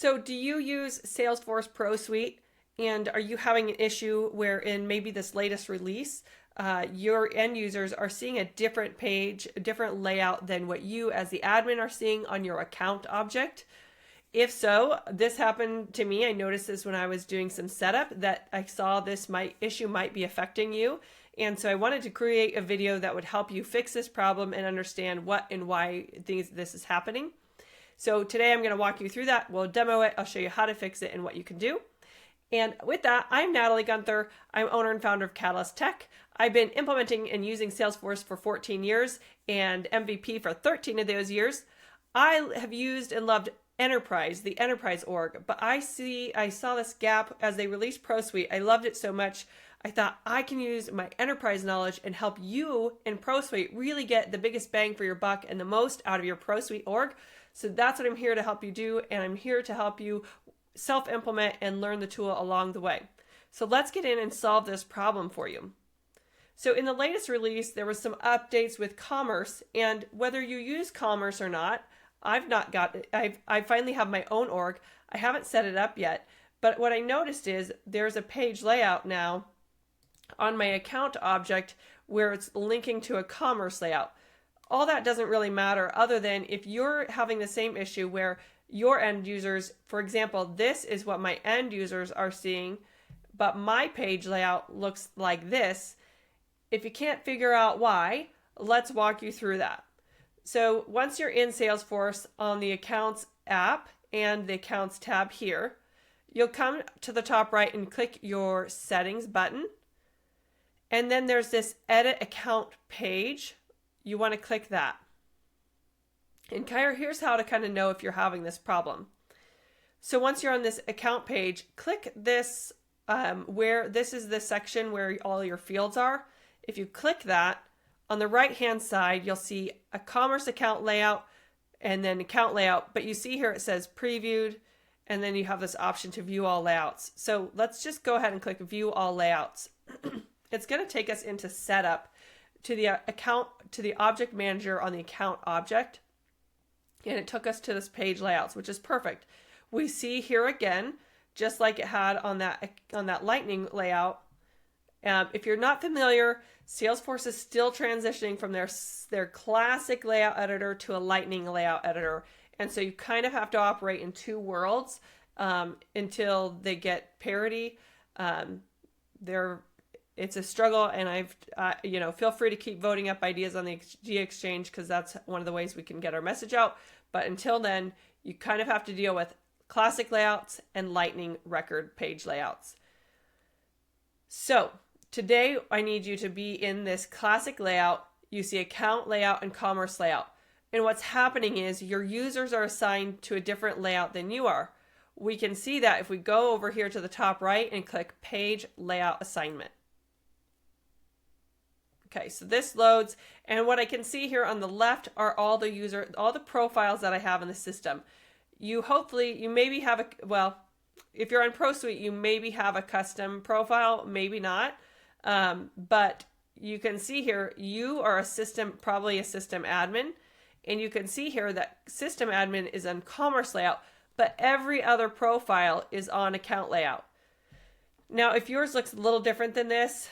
So do you use Salesforce Pro Suite? And are you having an issue where in maybe this latest release, your end users are seeing a different page, a different layout than what you as the admin are seeing on your account object? If so, this happened to me. I noticed this when I was doing some setup that I saw this issue might be affecting you. And so I wanted to create a video that would help you fix this problem and understand what and why this is happening. So today I'm going to walk you through that. We'll demo it. I'll show you how to fix it and what you can do. And with that, I'm Natalie Gunther. I'm owner and founder of Catalyst Tech. I've been implementing and using Salesforce for 14 years and MVP for 13 of those years. I have used and loved Enterprise, the Enterprise org, but I saw this gap as they released Pro Suite. I loved it so much. I thought I can use my enterprise knowledge and help you in Pro Suite really get the biggest bang for your buck and the most out of your Pro Suite org. So that's what I'm here to help you do, and I'm here to help you self-implement and learn the tool along the way. So let's get in and solve this problem for you. So in the latest release, there was some updates with Commerce, and whether you use Commerce or not, I've not got it. I finally have my own org. I haven't set it up yet, but what I noticed is there's a page layout now on my account object where it's linking to a Commerce layout. All that doesn't really matter other than if you're having the same issue where your end users, for example, this is what my end users are seeing, but my page layout looks like this. If you can't figure out why, let's walk you through that. So once you're in Salesforce on the Accounts app and the Accounts tab here, you'll come to the top right and click your Settings button. And then there's this Edit Account page. You want to click that. And here's how to kind of know if you're having this problem. So once you're on this account page, click this where this is the section where all your fields are. If you click that, on the right hand side, you'll see a Commerce account layout and then account layout. But you see here it says previewed, and then you have this option to view all layouts. So let's just go ahead and click view all layouts. It's going to take us into setup to the account, to the object manager on the account object. And it took us to this page layouts, which is perfect. We see here again, just like it had on that Lightning layout. If you're not familiar, Salesforce is still transitioning from their classic layout editor to a Lightning layout editor. And so you kind of have to operate in two worlds until they get parity. It's a struggle, and feel free to keep voting up ideas on the G Exchange because that's one of the ways we can get our message out. But until then, you kind of have to deal with classic layouts and Lightning record page layouts. So today I need you to be in this classic layout. You see account layout and commerce layout. And what's happening is your users are assigned to a different layout than you are. We can see that if we go over here to the top right and click page layout assignment. Okay, so this loads, and what I can see here on the left are all the profiles that I have in the system. You maybe have if you're on Pro Suite, you maybe have a custom profile, maybe not. But you can see here, you are probably a system admin, and you can see here that system admin is on commerce layout, but every other profile is on account layout. Now, if yours looks a little different than this,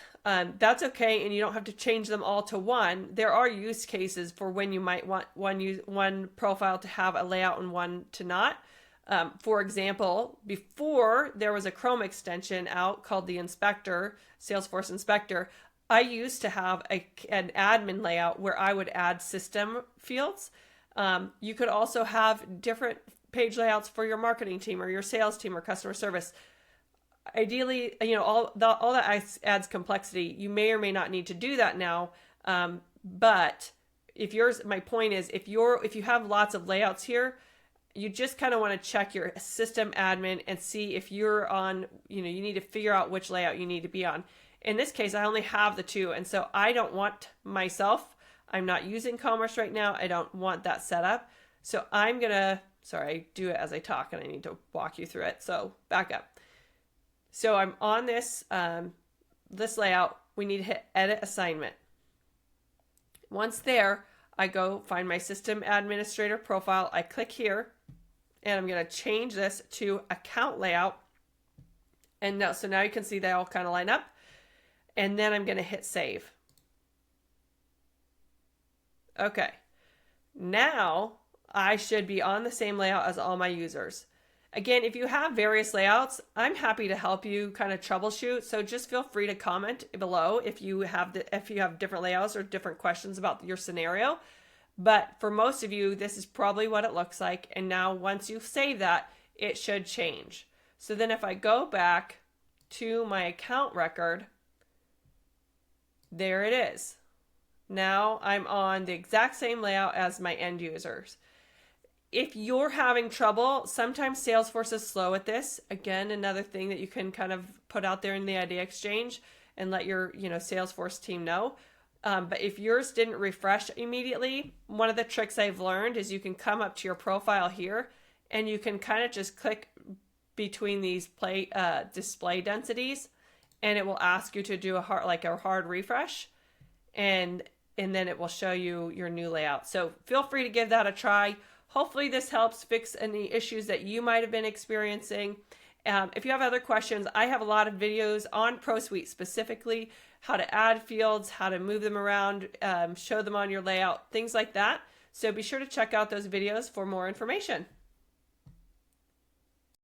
that's okay, and you don't have to change them all to one. There are use cases for when you might want one profile to have a layout and one to not. For example, before there was a Chrome extension out called the Inspector, Salesforce Inspector, I used to have an admin layout where I would add system fields. You could also have different page layouts for your marketing team or your sales team or customer service. Ideally, all that adds complexity. You may or may not need to do that now. But my point is, if you have lots of layouts here, you just kind of want to check your system admin and see if you're on, you need to figure out which layout you need to be on. In this case, I only have the two. And so I don't want I'm not using Commerce right now. I don't want that set up. So I do it as I talk and I need to walk you through it. So back up. So I'm on this layout. We need to hit edit assignment. Once there, I go find my system administrator profile. I click here and I'm going to change this to account layout. And now, so now you can see they all kind of line up. And then I'm going to hit save. Okay. Now I should be on the same layout as all my users. Again, if you have various layouts, I'm happy to help you kind of troubleshoot. So just feel free to comment below if you have different layouts or different questions about your scenario. But for most of you, this is probably what it looks like. And now once you save that, it should change. So then if I go back to my account record, there it is. Now I'm on the exact same layout as my end users. If you're having trouble, sometimes Salesforce is slow at this. Again, another thing that you can kind of put out there in the idea exchange and let your Salesforce team know. But if yours didn't refresh immediately, one of the tricks I've learned is you can come up to your profile here and you can kind of just click between these display densities, and it will ask you to do a hard refresh, and then it will show you your new layout. So feel free to give that a try. Hopefully this helps fix any issues that you might have been experiencing. If you have other questions, I have a lot of videos on Pro Suite specifically, how to add fields, how to move them around, show them on your layout, things like that. So be sure to check out those videos for more information.